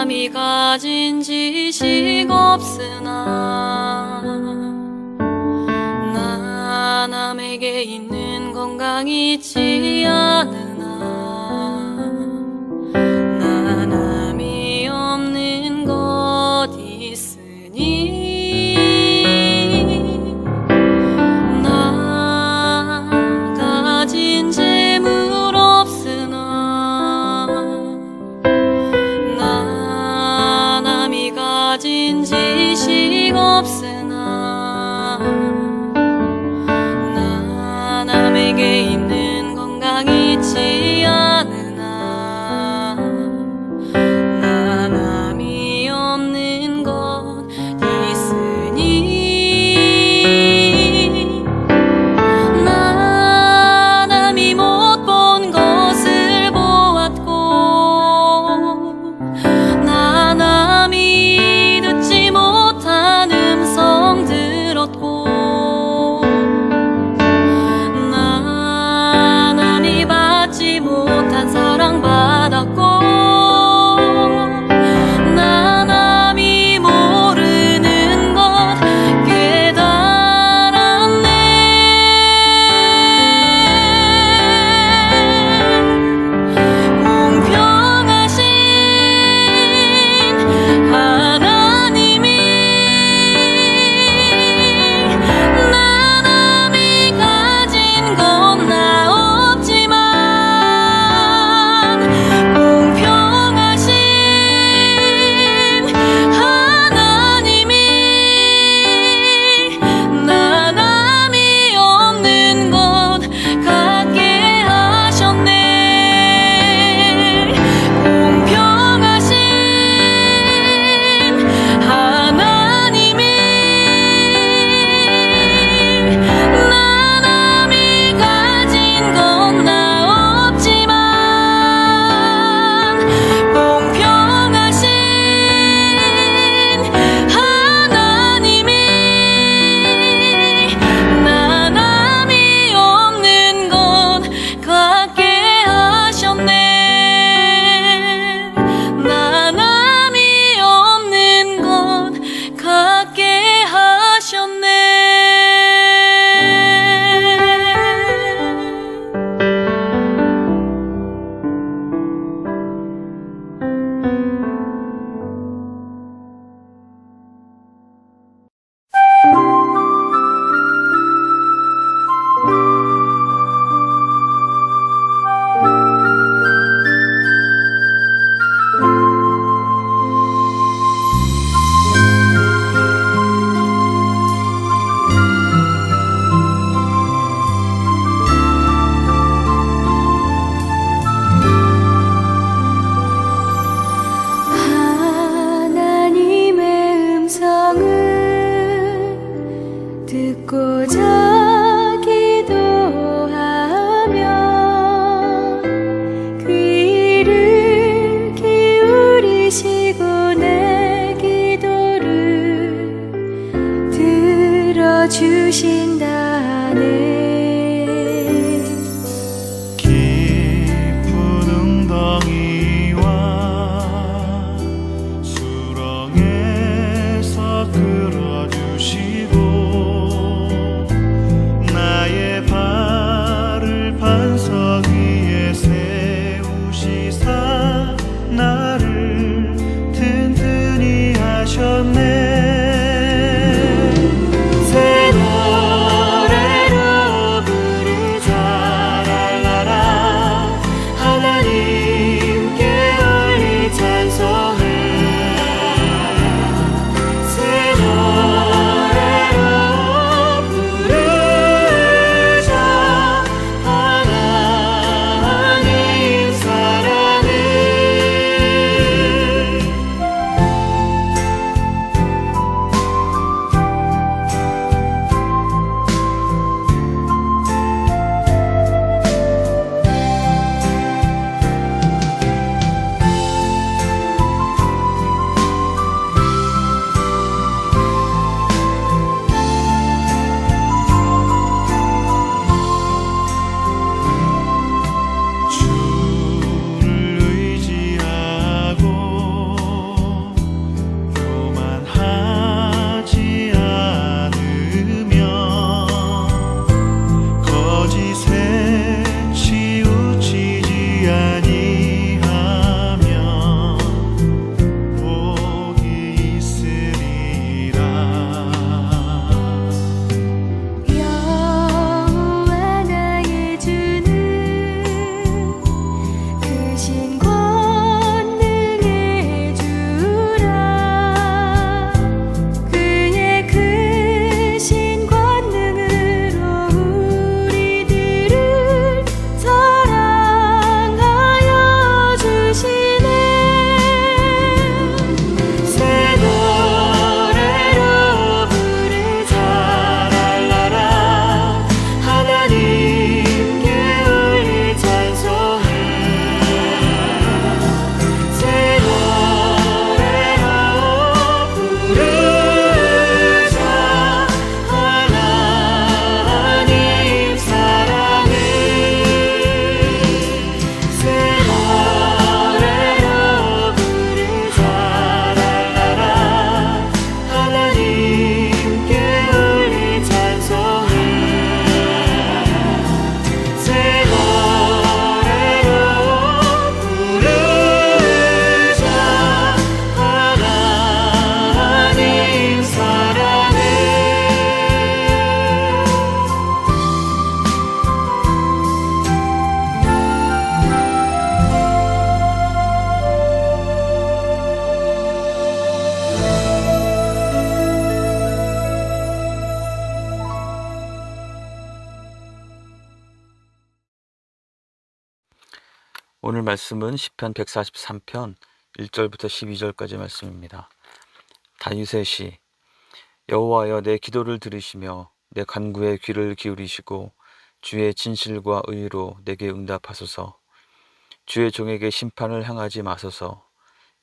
남이 가진 지식 없으나 나 남에게 있는 건강 있지 않으나 나 남이 없는 것 있으니 나 가진 재물 없으나 나 남이 가진 지식 없으나 나 남에게 있는 건강 있지 않으나 나 남이 없는 것 있으니 나 남이 못 본 것을 보았고 나 남이 듣지 못한 음성 들었고 나 남이 받지 못한 사랑 받았고 나 남이 모르는 것 깨달았네. 공평하신 하나님이 나 남이 가진 건 나 없지만 공평하신 하나님이 나 남이 없는 것 갖게 하셨네. 공평하신 하나님이 나 남이 가진 건 나 없지만 공평하신 하나님이 나 남이 없는 것 갖게 하셨네. 나 남이 없는 것 갖게 하셨네. 하나님의 음성을 듣고자 기도하며 귀를 기울이시고 내 기도를 들어주신다네. 깊은 웅덩이와 수렁에서 끌어주시고 나의 발을 반석 위에 세우시사 나를 오늘 말씀은 시편 143편 1절부터 12절까지 말씀입니다. 다윗의 시. 여호와여, 내 기도를 들으시며 내 간구에 귀를 기울이시고 주의 진실과 의로 내게 응답하소서. 주의 종에게 심판을 향하지 마소서.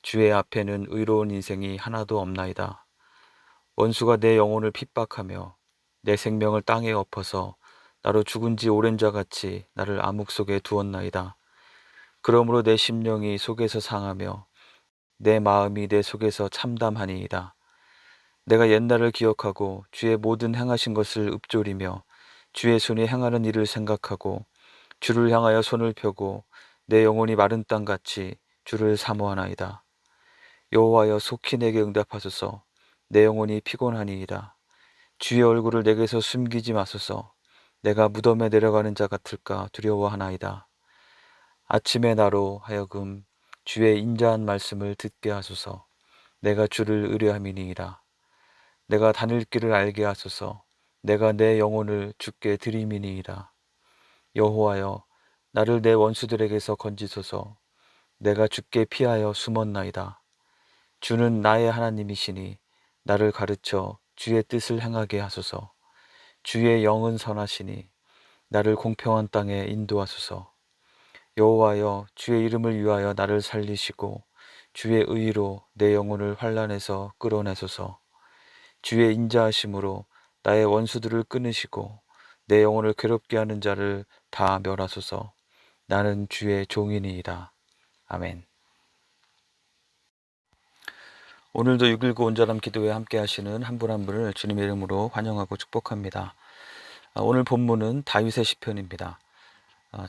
주의 앞에는 의로운 인생이 하나도 없나이다. 원수가 내 영혼을 핍박하며 내 생명을 땅에 엎어서 나로 죽은 지 오랜 자 같이 나를 암흑 속에 두었나이다. 그러므로 내 심령이 속에서 상하며 내 마음이 내 속에서 참담하니이다. 내가 옛날을 기억하고 주의 모든 행하신 것을 읊조리며 주의 손이 행하는 일을 생각하고 주를 향하여 손을 펴고 내 영혼이 마른 땅같이 주를 사모하나이다. 여호와여, 속히 내게 응답하소서. 내 영혼이 피곤하니이다. 주의 얼굴을 내게서 숨기지 마소서. 내가 무덤에 내려가는 자 같을까 두려워하나이다. 아침에 나로 하여금 주의 인자한 말씀을 듣게 하소서. 내가 주를 의뢰함이니이다. 내가 다닐 길을 알게 하소서. 내가 내 영혼을 주께 드림이니이다. 여호와여, 나를 내 원수들에게서 건지소서. 내가 주께 피하여 숨었나이다. 주는 나의 하나님이시니 나를 가르쳐 주의 뜻을 행하게 하소서. 주의 영은 선하시니 나를 공평한 땅에 인도하소서. 여호와여, 주의 이름을 위하여 나를 살리시고 주의 의로 내 영혼을 환난에서 끌어내소서. 주의 인자하심으로 나의 원수들을 끊으시고 내 영혼을 괴롭게 하는 자를 다 멸하소서. 나는 주의 종이니이다. 아멘. 오늘도 6.19 온전함 기도회 함께 하시는 한 분 한 분을 주님의 이름으로 환영하고 축복합니다. 오늘 본문은 다윗의 시편입니다.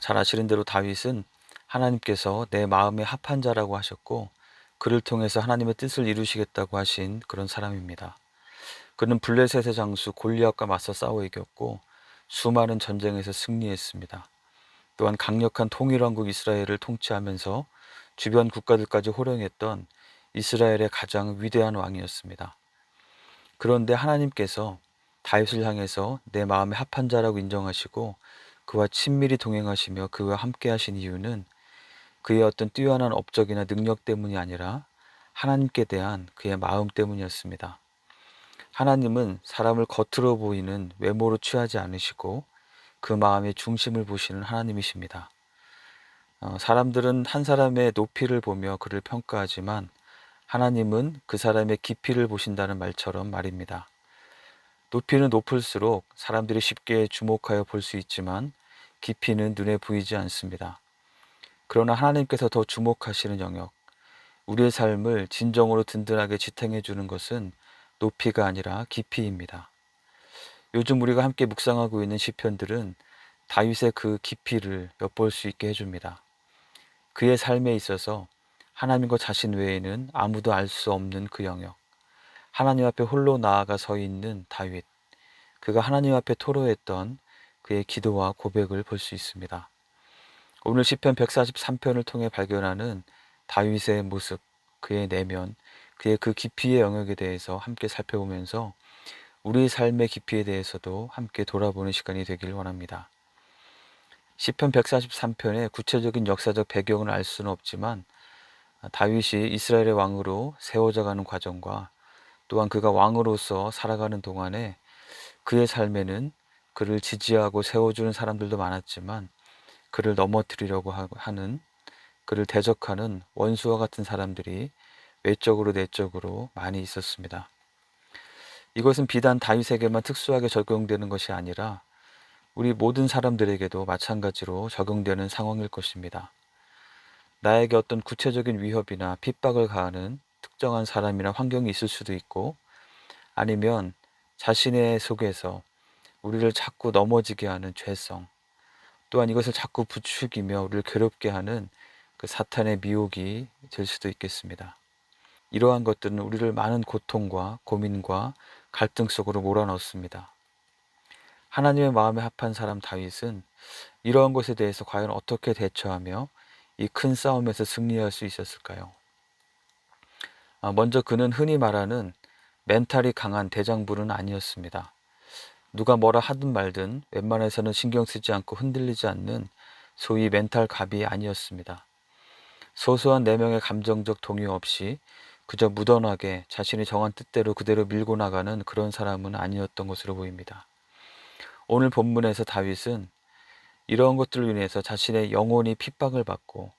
잘 아시는 대로 다윗은 하나님께서 내 마음에 합한 자라고 하셨고 그를 통해서 하나님의 뜻을 이루시겠다고 하신 그런 사람입니다. 그는 블레셋의 장수 골리앗과 맞서 싸워 이겼고 수많은 전쟁에서 승리했습니다. 또한 강력한 통일왕국 이스라엘을 통치하면서 주변 국가들까지 호령했던 이스라엘의 가장 위대한 왕이었습니다. 그런데 하나님께서 다윗을 향해서 내 마음에 합한 자라고 인정하시고 그와 친밀히 동행하시며 그와 함께 하신 이유는 그의 어떤 뛰어난 업적이나 능력 때문이 아니라 하나님께 대한 그의 마음 때문이었습니다. 하나님은 사람을 겉으로 보이는 외모로 취하지 않으시고 그 마음의 중심을 보시는 하나님이십니다. 사람들은 한 사람의 높이를 보며 그를 평가하지만 하나님은 그 사람의 깊이를 보신다는 말처럼 말입니다. 높이는 높을수록 사람들이 쉽게 주목하여 볼 수 있지만 깊이는 눈에 보이지 않습니다. 그러나 하나님께서 더 주목하시는 영역, 우리의 삶을 진정으로 든든하게 지탱해 주는 것은 높이가 아니라 깊이입니다. 요즘 우리가 함께 묵상하고 있는 시편들은 다윗의 그 깊이를 엿볼 수 있게 해줍니다. 그의 삶에 있어서 하나님과 자신 외에는 아무도 알 수 없는 그 영역, 하나님 앞에 홀로 나아가 서 있는 다윗, 그가 하나님 앞에 토로했던 그의 기도와 고백을 볼 수 있습니다. 오늘 시편 143편을 통해 발견하는 다윗의 모습, 그의 내면, 그의 그 깊이의 영역에 대해서 함께 살펴보면서 우리의 삶의 깊이에 대해서도 함께 돌아보는 시간이 되길 원합니다. 시편 143편의 구체적인 역사적 배경을 알 수는 없지만 다윗이 이스라엘의 왕으로 세워져 가는 과정과 또한 그가 왕으로서 살아가는 동안에 그의 삶에는 그를 지지하고 세워주는 사람들도 많았지만 그를 넘어뜨리려고 하는, 그를 대적하는 원수와 같은 사람들이 외적으로 내적으로 많이 있었습니다. 이것은 비단 다윗에게만 특수하게 적용되는 것이 아니라 우리 모든 사람들에게도 마찬가지로 적용되는 상황일 것입니다. 나에게 어떤 구체적인 위협이나 핍박을 가하는 특정한 사람이나 환경이 있을 수도 있고 아니면 자신의 속에서 우리를 자꾸 넘어지게 하는 죄성, 또한 이것을 자꾸 부추기며 우리를 괴롭게 하는 그 사탄의 미혹이 될 수도 있겠습니다. 이러한 것들은 우리를 많은 고통과 고민과 갈등 속으로 몰아넣습니다. 하나님의 마음에 합한 사람 다윗은 이러한 것에 대해서 과연 어떻게 대처하며 이 큰 싸움에서 승리할 수 있었을까요? 먼저 그는 흔히 말하는 멘탈이 강한 대장부는 아니었습니다. 누가 뭐라 하든 말든 웬만해서는 신경 쓰지 않고 흔들리지 않는 소위 멘탈 갑이 아니었습니다. 소소한 내면의 감정적 동요 없이 그저 무던하게 자신이 정한 뜻대로 그대로 밀고 나가는 그런 사람은 아니었던 것으로 보입니다. 오늘 본문에서 다윗은 이러한 것들로 인해서 자신의 영혼이 핍박을 받고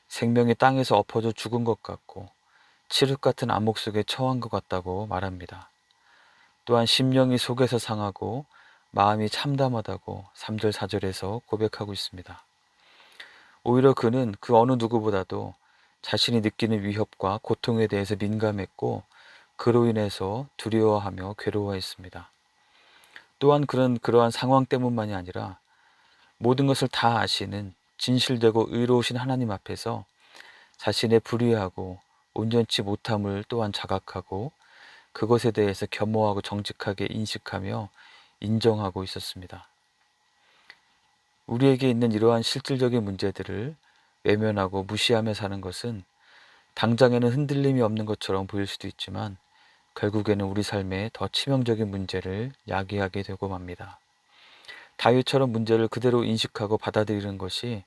생명이 땅에서 엎어져 죽은 것 같고 칠흑 같은 암흑 속에 처한 것 같다고 말합니다. 또한 심령이 속에서 상하고 마음이 참담하다고 3절 4절에서 고백하고 있습니다. 오히려 그는 그 어느 누구보다도 자신이 느끼는 위협과 고통에 대해서 민감했고 그로 인해서 두려워하며 괴로워했습니다. 또한 그는 그러한 상황 때문만이 아니라 모든 것을 다 아시는 진실되고 의로우신 하나님 앞에서 자신의 불의하고 온전치 못함을 또한 자각하고 그것에 대해서 겸허하고 정직하게 인식하며 인정하고 있었습니다. 우리에게 있는 이러한 실질적인 문제들을 외면하고 무시하며 사는 것은 당장에는 흔들림이 없는 것처럼 보일 수도 있지만 결국에는 우리 삶에 더 치명적인 문제를 야기하게 되고 맙니다. 다윗처럼 문제를 그대로 인식하고 받아들이는 것이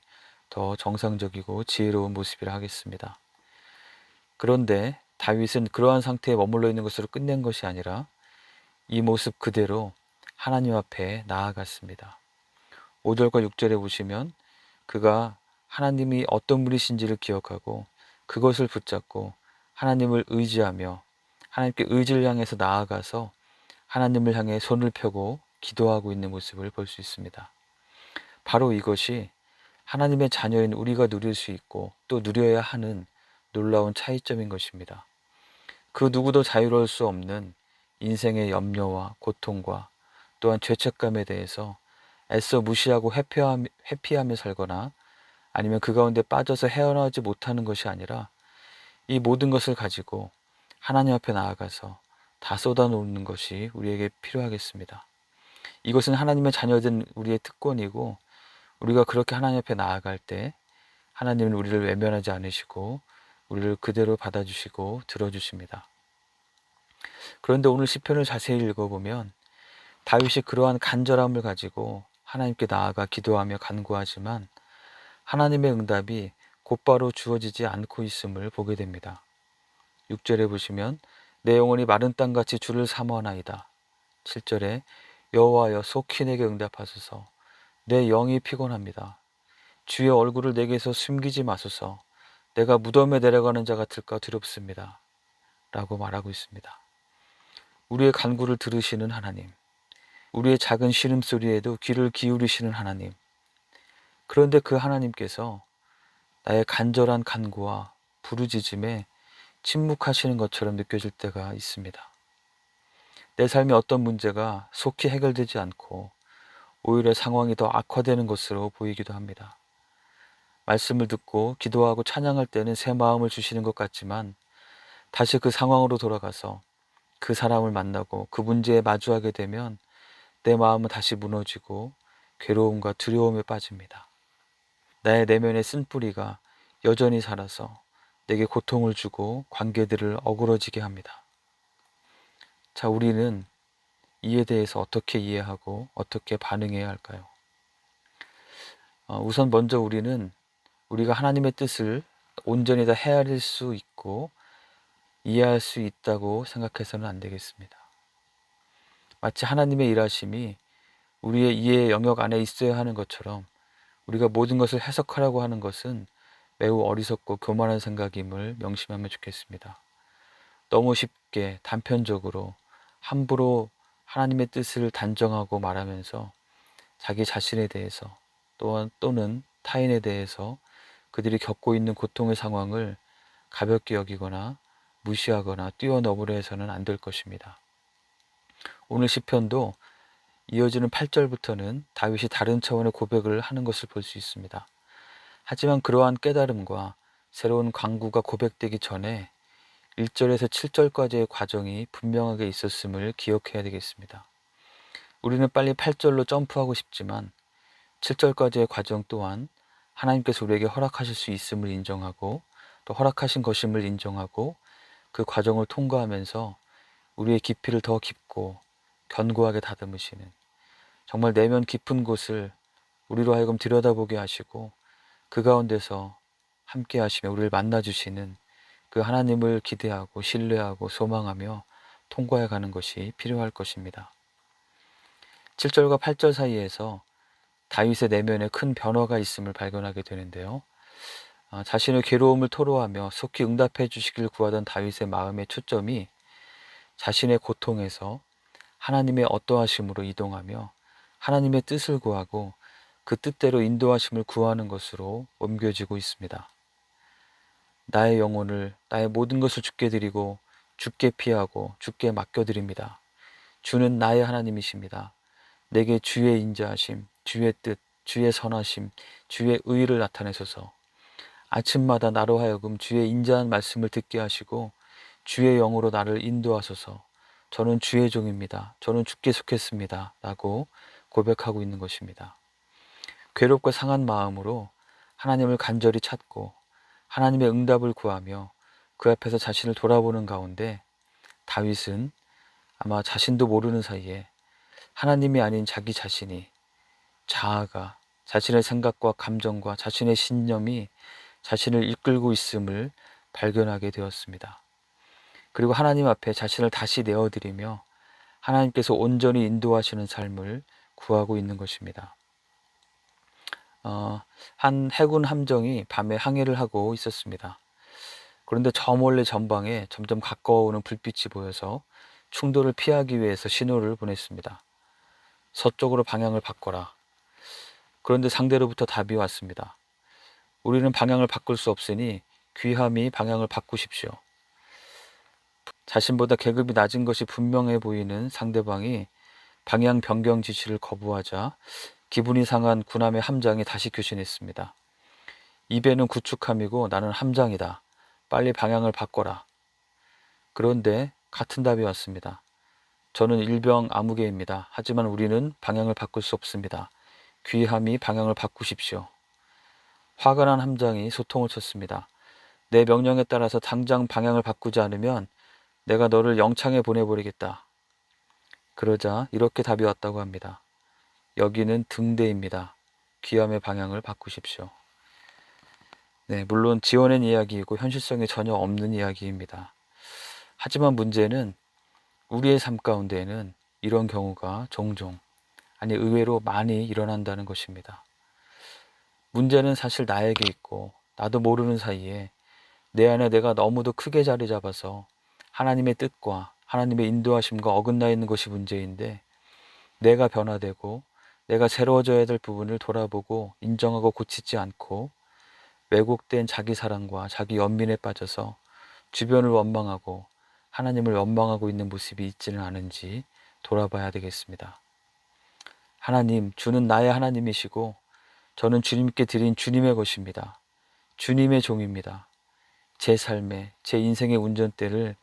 더 정상적이고 지혜로운 모습이라 하겠습니다. 그런데 다윗은 그러한 상태에 머물러 있는 것으로 끝낸 것이 아니라 이 모습 그대로 하나님 앞에 나아갔습니다. 5절과 6절에 보시면 그가 하나님이 어떤 분이신지를 기억하고 그것을 붙잡고 하나님을 의지하며 하나님께 의지를 향해서 나아가서 하나님을 향해 손을 펴고 기도하고 있는 모습을 볼 수 있습니다. 바로 이것이 하나님의 자녀인 우리가 누릴 수 있고 또 누려야 하는 놀라운 차이점인 것입니다. 그 누구도 자유로울 수 없는 인생의 염려와 고통과 또한 죄책감에 대해서 애써 무시하고 회피하며 살거나 아니면 그 가운데 빠져서 헤어나오지 못하는 것이 아니라 이 모든 것을 가지고 하나님 앞에 나아가서 다 쏟아놓는 것이 우리에게 필요하겠습니다. 이것은 하나님의 자녀된 우리의 특권이고 우리가 그렇게 하나님 앞에 나아갈 때 하나님은 우리를 외면하지 않으시고 우리를 그대로 받아주시고 들어주십니다. 그런데 오늘 시편을 자세히 읽어보면 다윗이 그러한 간절함을 가지고 하나님께 나아가 기도하며 간구하지만 하나님의 응답이 곧바로 주어지지 않고 있음을 보게 됩니다. 6절에 보시면 내 영혼이 마른 땅같이 주를 사모하나이다. 7절에 여호와여 속히 내게 응답하소서. 내 영이 피곤합니다. 주의 얼굴을 내게서 숨기지 마소서. 내가 무덤에 내려가는 자 같을까 두렵습니다. 라고 말하고 있습니다. 우리의 간구를 들으시는 하나님, 우리의 작은 신음소리에도 귀를 기울이시는 하나님, 그런데 그 하나님께서 나의 간절한 간구와 부르짖음에 침묵하시는 것처럼 느껴질 때가 있습니다. 내 삶의 어떤 문제가 속히 해결되지 않고 오히려 상황이 더 악화되는 것으로 보이기도 합니다. 말씀을 듣고 기도하고 찬양할 때는 새 마음을 주시는 것 같지만 다시 그 상황으로 돌아가서 그 사람을 만나고 그 문제에 마주하게 되면 내 마음은 다시 무너지고 괴로움과 두려움에 빠집니다. 나의 내면의 쓴뿌리가 여전히 살아서 내게 고통을 주고 관계들을 어그러지게 합니다. 자, 우리는 이에 대해서 어떻게 이해하고 어떻게 반응해야 할까요? 우선 먼저 우리가 하나님의 뜻을 온전히 다 헤아릴 수 있고 이해할 수 있다고 생각해서는 안 되겠습니다. 마치 하나님의 일하심이 우리의 이해의 영역 안에 있어야 하는 것처럼 우리가 모든 것을 해석하라고 하는 것은 매우 어리석고 교만한 생각임을 명심하면 좋겠습니다. 너무 쉽게 단편적으로 함부로 하나님의 뜻을 단정하고 말하면서 자기 자신에 대해서 또는 타인에 대해서 그들이 겪고 있는 고통의 상황을 가볍게 여기거나 무시하거나 뛰어넘으려 해서는 안 될 것입니다. 오늘 시편도 이어지는 8절부터는 다윗이 다른 차원의 고백을 하는 것을 볼 수 있습니다. 하지만 그러한 깨달음과 새로운 강구가 고백되기 전에 1절에서 7절까지의 과정이 분명하게 있었음을 기억해야 되겠습니다. 우리는 빨리 8절로 점프하고 싶지만 7절까지의 과정 또한 하나님께서 우리에게 허락하실 수 있음을 인정하고 또 허락하신 것임을 인정하고 그 과정을 통과하면서 우리의 깊이를 더 깊고 견고하게 다듬으시는 정말 내면 깊은 곳을 우리로 하여금 들여다보게 하시고 그 가운데서 함께 하시며 우리를 만나주시는 그 하나님을 기대하고 신뢰하고 소망하며 통과해 가는 것이 필요할 것입니다. 7절과 8절 사이에서 다윗의 내면에 큰 변화가 있음을 발견하게 되는데요. 자신의 괴로움을 토로하며 속히 응답해 주시길 구하던 다윗의 마음의 초점이 자신의 고통에서 하나님의 어떠하심으로 이동하며 하나님의 뜻을 구하고 그 뜻대로 인도하심을 구하는 것으로 옮겨지고 있습니다. 나의 영혼을, 나의 모든 것을 주께 드리고 주께 피하고 주께 맡겨드립니다. 주는 나의 하나님이십니다. 내게 주의 인자하심, 주의 뜻, 주의 선하심, 주의 의를 나타내소서. 아침마다 나로 하여금 주의 인자한 말씀을 듣게 하시고 주의 영으로 나를 인도하소서. 저는 주의 종입니다. 저는 주께 속했습니다. 라고 고백하고 있는 것입니다. 괴롭고 상한 마음으로 하나님을 간절히 찾고 하나님의 응답을 구하며 그 앞에서 자신을 돌아보는 가운데 다윗은 아마 자신도 모르는 사이에 하나님이 아닌 자기 자신이, 자아가, 자신의 생각과 감정과 자신의 신념이 자신을 이끌고 있음을 발견하게 되었습니다. 그리고 하나님 앞에 자신을 다시 내어드리며 하나님께서 온전히 인도하시는 삶을 구하고 있는 것입니다. 한 해군 함정이 밤에 항해를 하고 있었습니다. 그런데 저 멀리 전방에 점점 가까워오는 불빛이 보여서 충돌을 피하기 위해서 신호를 보냈습니다. 서쪽으로 방향을 바꿔라. 그런데 상대로부터 답이 왔습니다. 우리는 방향을 바꿀 수 없으니 귀함이 방향을 바꾸십시오. 자신보다 계급이 낮은 것이 분명해 보이는 상대방이 방향 변경 지시를 거부하자 기분이 상한 군함의 함장이 다시 교신했습니다. 이 배는 구축함이고 나는 함장이다. 빨리 방향을 바꿔라. 그런데 같은 답이 왔습니다. 저는 일병 아무개입니다. 하지만 우리는 방향을 바꿀 수 없습니다. 귀함이 방향을 바꾸십시오. 화가 난 함장이 소통을 쳤습니다. 내 명령에 따라서 당장 방향을 바꾸지 않으면 내가 너를 영창에 보내버리겠다. 그러자 이렇게 답이 왔다고 합니다. 여기는 등대입니다. 귀함의 방향을 바꾸십시오. 네, 물론 지어낸 이야기이고 현실성이 전혀 없는 이야기입니다. 하지만 문제는 우리의 삶 가운데에는 이런 경우가 종종, 아니 의외로 많이 일어난다는 것입니다. 문제는 사실 나에게 있고 나도 모르는 사이에 내 안에 내가 너무도 크게 자리 잡아서 하나님의 뜻과 하나님의 인도하심과 어긋나 있는 것이 문제인데 내가 변화되고 내가 새로워져야 될 부분을 돌아보고 인정하고 고치지 않고 왜곡된 자기 사랑과 자기 연민에 빠져서 주변을 원망하고 하나님을 원망하고 있는 모습이 있지는 않은지 돌아봐야 되겠습니다. 하나님, 주는 나의 하나님이시고 저는 주님께 드린 주님의 것입니다. 주님의 종입니다. 제 삶의, 제 인생의 운전대를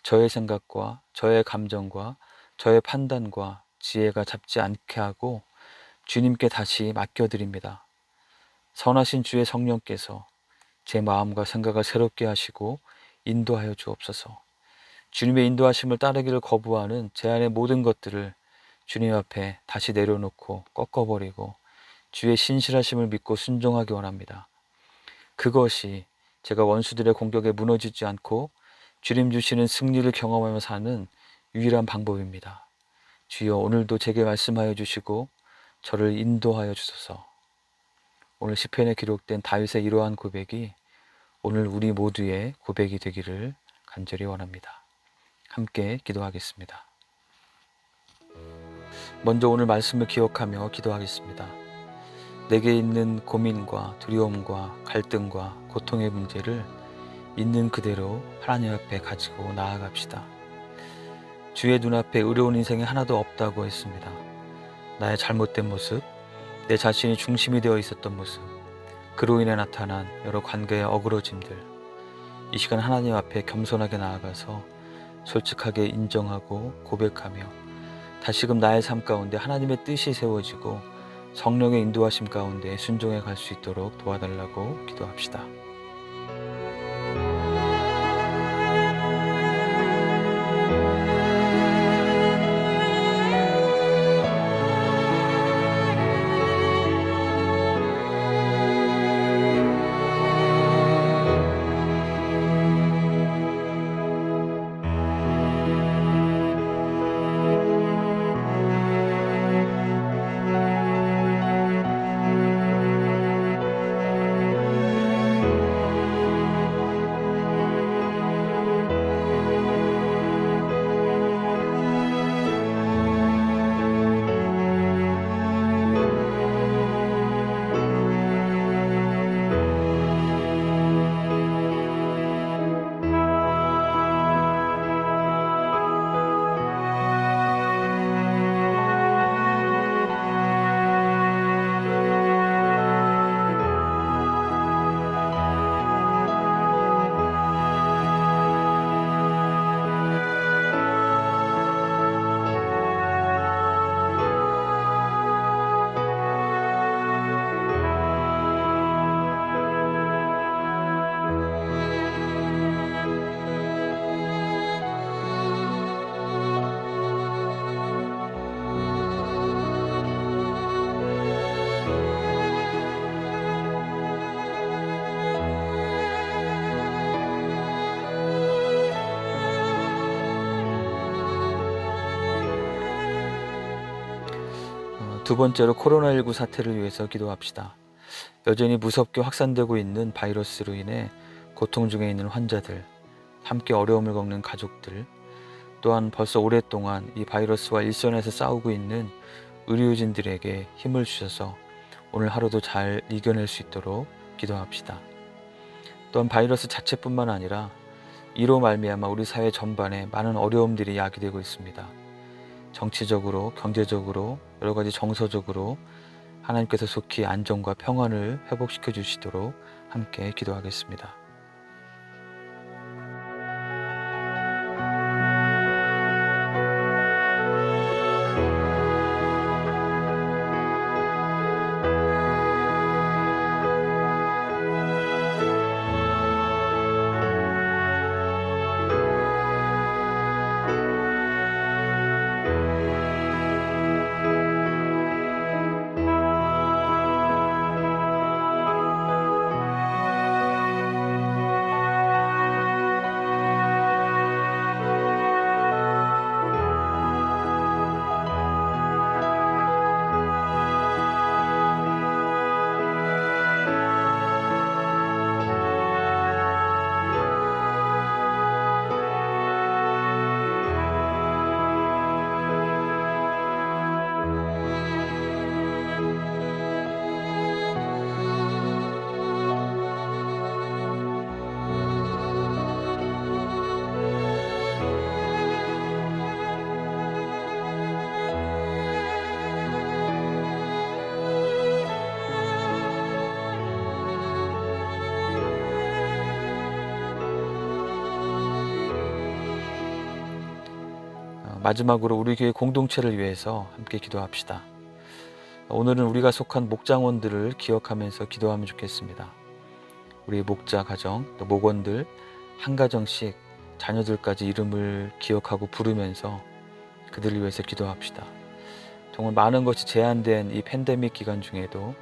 저의 생각과 저의 감정과 저의 판단과 지혜가 잡지 않게 하고 주님께 다시 맡겨드립니다. 선하신 주의 성령께서 제 마음과 생각을 새롭게 하시고 인도하여 주옵소서. 주님의 인도하심을 따르기를 거부하는 제 안의 모든 것들을 주님 앞에 다시 내려놓고 꺾어버리고 주의 신실하심을 믿고 순종하기 원합니다. 그것이 제가 원수들의 공격에 무너지지 않고 주님 주시는 승리를 경험하며 사는 유일한 방법입니다. 주여, 오늘도 제게 말씀하여 주시고 저를 인도하여 주소서. 오늘 시편에 기록된 다윗의 이러한 고백이 오늘 우리 모두의 고백이 되기를 간절히 원합니다. 함께 기도하겠습니다. 먼저 오늘 말씀을 기억하며 기도하겠습니다. 내게 있는 고민과 두려움과 갈등과 고통의 문제를 있는 그대로 하나님 앞에 가지고 나아갑시다. 주의 눈앞에 의로운 인생이 하나도 없다고 했습니다. 나의 잘못된 모습, 내 자신이 중심이 되어 있었던 모습, 그로 인해 나타난 여러 관계의 어그러짐들, 이 시간 하나님 앞에 겸손하게 나아가서 솔직하게 인정하고 고백하며 다시금 나의 삶 가운데 하나님의 뜻이 세워지고 성령의 인도하심 가운데 순종해 갈 수 있도록 도와달라고 기도합시다. 두 번째로 코로나19 사태를 위해서 기도합시다. 여전히 무섭게 확산되고 있는 바이러스로 인해 고통 중에 있는 환자들, 함께 어려움을 겪는 가족들, 또한 벌써 오랫동안 이 바이러스와 일선에서 싸우고 있는 의료진들에게 힘을 주셔서 오늘 하루도 잘 이겨낼 수 있도록 기도합시다. 또한 바이러스 자체뿐만 아니라 이로 말미암아 우리 사회 전반에 많은 어려움들이 야기되고 있습니다. 정치적으로, 경제적으로, 여러 가지 정서적으로 하나님께서 속히 안정과 평안을 회복시켜 주시도록 함께 기도하겠습니다. 마지막으로 우리 교회 공동체를 위해서 함께 기도합시다. 오늘은 우리가 속한 목장원들을 기억하면서 기도하면 좋겠습니다. 우리 목자 가정, 또 목원들 한 가정씩 자녀들까지 이름을 기억하고 부르면서 그들을 위해서 기도합시다. 정말 많은 것이 제한된 이 팬데믹 기간 중에도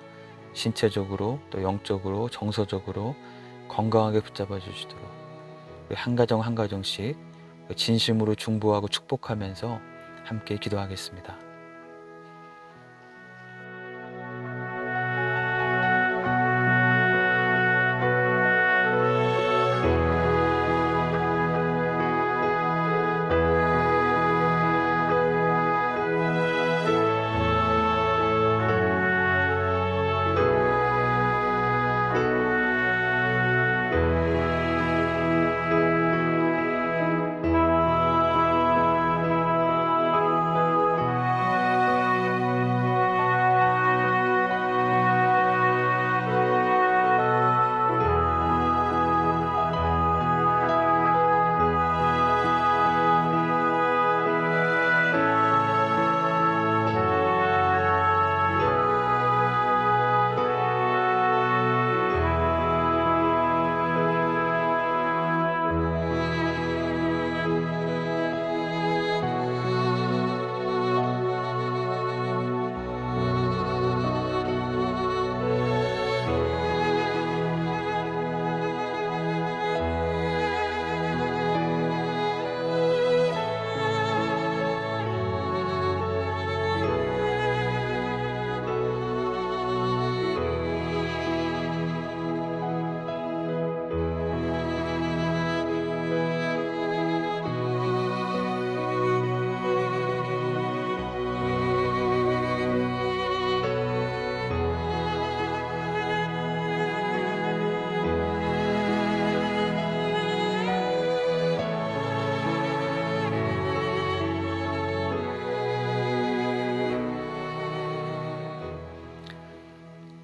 신체적으로 또 영적으로 정서적으로 건강하게 붙잡아 주시도록 한 가정 한 가정씩 진심으로 중보하고 축복하면서 함께 기도하겠습니다.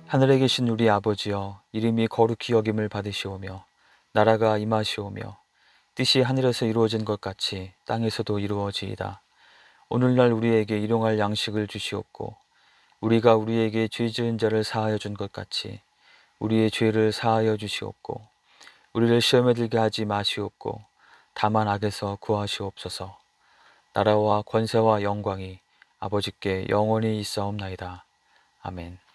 하늘에 계신 우리 아버지여, 이름이 거룩히 여김을 받으시오며 나라가 임하시오며 뜻이 하늘에서 이루어진 것 같이 땅에서도 이루어지이다. 오늘날 우리에게 일용할 양식을 주시옵고 우리가 우리에게 죄 지은 자를 사하여 준 것 같이 우리의 죄를 사하여 주시옵고 우리를 시험에 들게 하지 마시옵고 다만 악에서 구하시옵소서. 나라와 권세와 영광이 아버지께 영원히 있사옵나이다. 아멘.